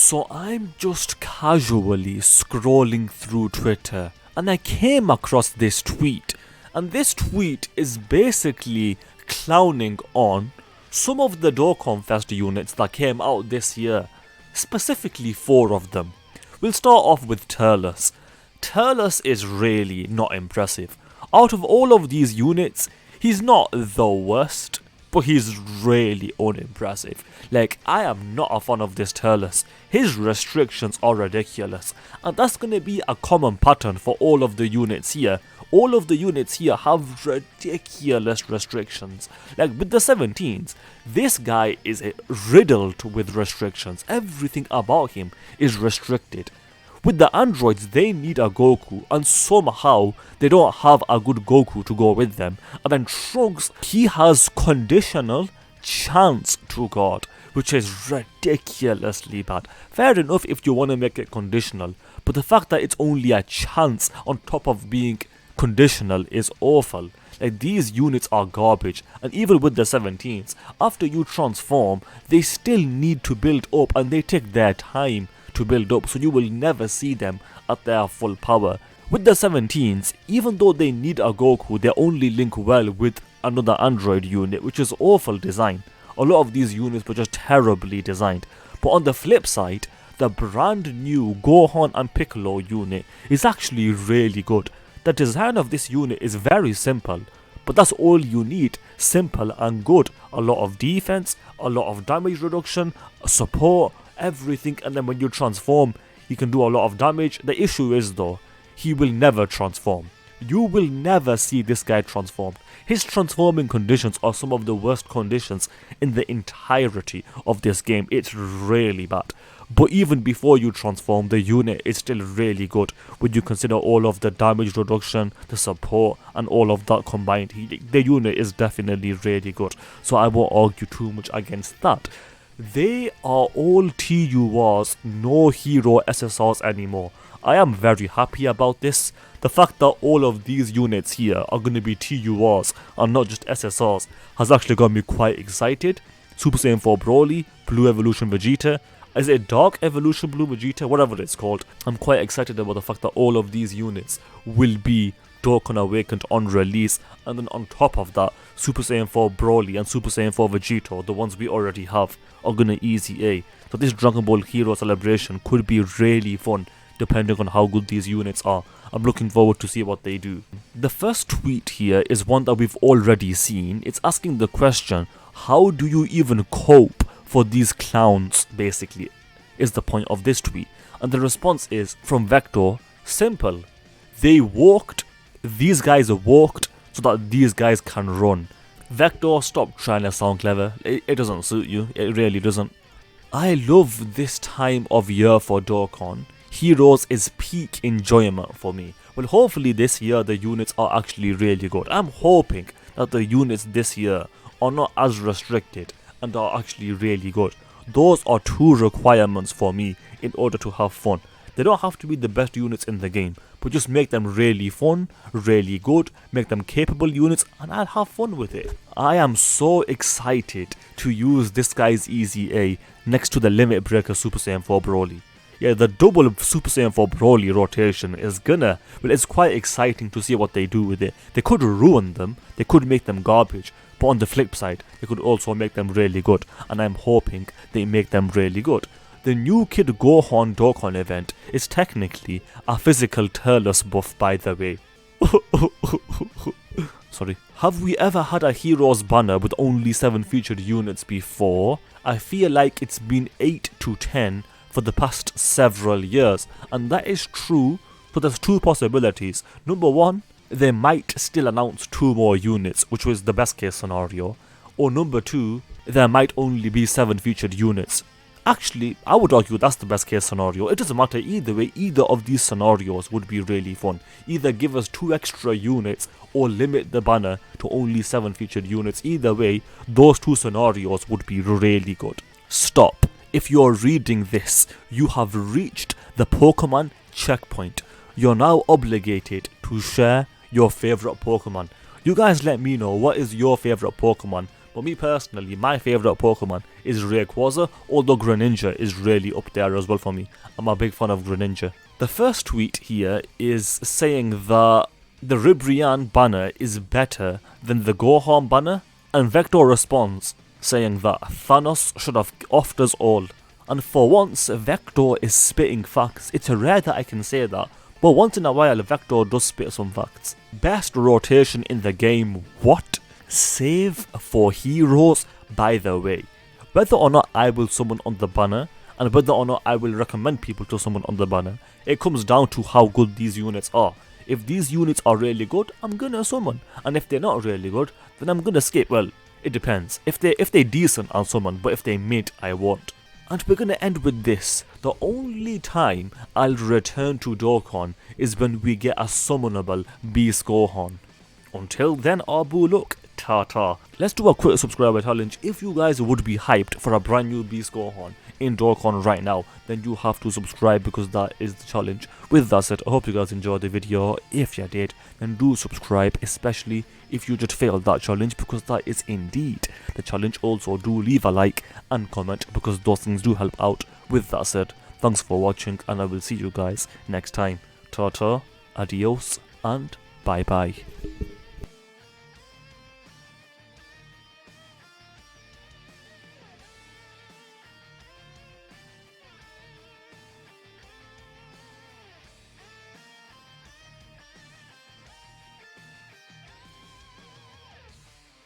So I'm just casually scrolling through Twitter and I came across this tweet, and this tweet is basically clowning on some of the Dokkan Fest units that came out this year, specifically 4 of them. We'll start off with Turles. Turles is really not impressive. Out of all of these units, he's not the worst, but he's really unimpressive. Like, I am not a fan of this Turles. His restrictions are ridiculous, and that's gonna be a common pattern for all of the units here. All of the units here have ridiculous restrictions. Like with the 17s, this guy is riddled with restrictions. Everything about him is restricted. With the androids, they need a Goku, and somehow they don't have a good Goku to go with them. And then Trunks, he has conditional chance to God, which is ridiculously bad. Fair enough if you want to make it conditional, but the fact that it's only a chance on top of being conditional is awful. Like, these units are garbage, and even with the 17s, after you transform, they still need to build up, and they take their time to build up, so you will never see them at their full power. With the 17s, even though they need a Goku, they only link well with another android unit, which is awful design. A lot of these units were just terribly designed. But on the flip side, the brand new Gohan and Piccolo unit is actually really good. The design of this unit is very simple, but that's all you need. Simple and good. A lot of defense, a lot of damage reduction, support, everything, and then when you transform, he can do a lot of damage. The issue is though, he will never transform. You will never see this guy transformed. His transforming conditions are some of the worst conditions in the entirety of this game. It's really bad. But even before you transform, the unit is still really good when you consider all of the damage reduction, the support, and all of that combined. The unit is definitely really good, so I won't argue too much against that. They are all TURs, no hero SSRs anymore. I am very happy about this. The fact that all of these units here are going to be TURs and not just SSRs has actually got me quite excited. Super Saiyan 4 Broly, Blue Evolution Vegeta, is it Dark Evolution Blue Vegeta, whatever it's called. I'm quite excited about the fact that all of these units will be Dokkan Awakened on release, and then on top of that, Super Saiyan 4 Broly and Super Saiyan 4 Vegeta, the ones we already have, are gonna easy A. So this Dragon Ball Hero celebration could be really fun depending on how good these units are. I'm looking forward to see what they do. The first tweet here is one that we've already seen. It's asking the question, how do you even cope for these clowns, basically, is the point of this tweet. And the response is, from Vector, simple. They walked, these guys walked, so that these guys can run. Vector, stop trying to sound clever. It doesn't suit you. It really doesn't. I love this time of year for Dokkan. Heroes is peak enjoyment for me. Well, hopefully this year the units are actually really good. I'm hoping that the units this year are not as restricted and are actually really good. Those are 2 requirements for me in order to have fun. They don't have to be the best units in the game, but just make them really fun, really good, make them capable units, and I'll have fun with it. I am so excited to use this guy's Easy A next to the Limit Breaker Super Saiyan 4 Broly. Yeah, the double Super Saiyan 4 Broly rotation is well, it's quite exciting to see what they do with it. They could ruin them, they could make them garbage, but on the flip side, they could also make them really good, and I'm hoping they make them really good. The new Kid Gohan Dokkan event is technically a physical Turles buff, by the way. Sorry. Have we ever had a Heroes banner with only 7 featured units before? I feel like it's been 8 to 10 for the past several years, and that is true, but there's 2 possibilities. Number 1, they might still announce 2 more units, which was the best case scenario, or number 2, there might only be 7 featured units. Actually, I would argue that's the best case scenario. It doesn't matter either way, either of these scenarios would be really fun. Either give us 2 extra units or limit the banner to only 7 featured units. Either way, those 2 scenarios would be really good. Stop. If you're reading this, you have reached the Pokemon checkpoint. You're now obligated to share your favorite Pokemon. You guys let me know what is your favorite Pokemon But me personally, my favourite Pokemon is Rayquaza, although Greninja is really up there as well for me. I'm a big fan of Greninja. The first tweet here is saying that the Ribrianne banner is better than the Gohan banner, and Vector responds saying that Thanos should have offed us all. And for once, Vector is spitting facts. It's rare that I can say that, but once in a while Vector does spit some facts. Best rotation in the game, what? Save for heroes. By the way, whether or not I will summon on the banner, and whether or not I will recommend people to summon on the banner, it comes down to how good these units are. If these units are really good, I'm gonna summon, and if they're not really good, then I'm gonna skip. Well, it depends. If they're decent, I'll summon, but if they're mid, I won't. And we're gonna end with this. The only time I'll return to Dokkan is when we get a summonable Beast Gohan. Until then, Abu look, ta-ta. Let's do a quick subscriber challenge. If you guys would be hyped for a brand new Beast Gohan in Dokkan right now, then you have to subscribe because that is the challenge. With that said, I hope you guys enjoyed the video. If you did, then do subscribe, especially if you just failed that challenge, because that is indeed the challenge. Also, do leave a like and comment because those things do help out. With that said, thanks for watching and I will see you guys next time. Ta-ta, adios and bye-bye.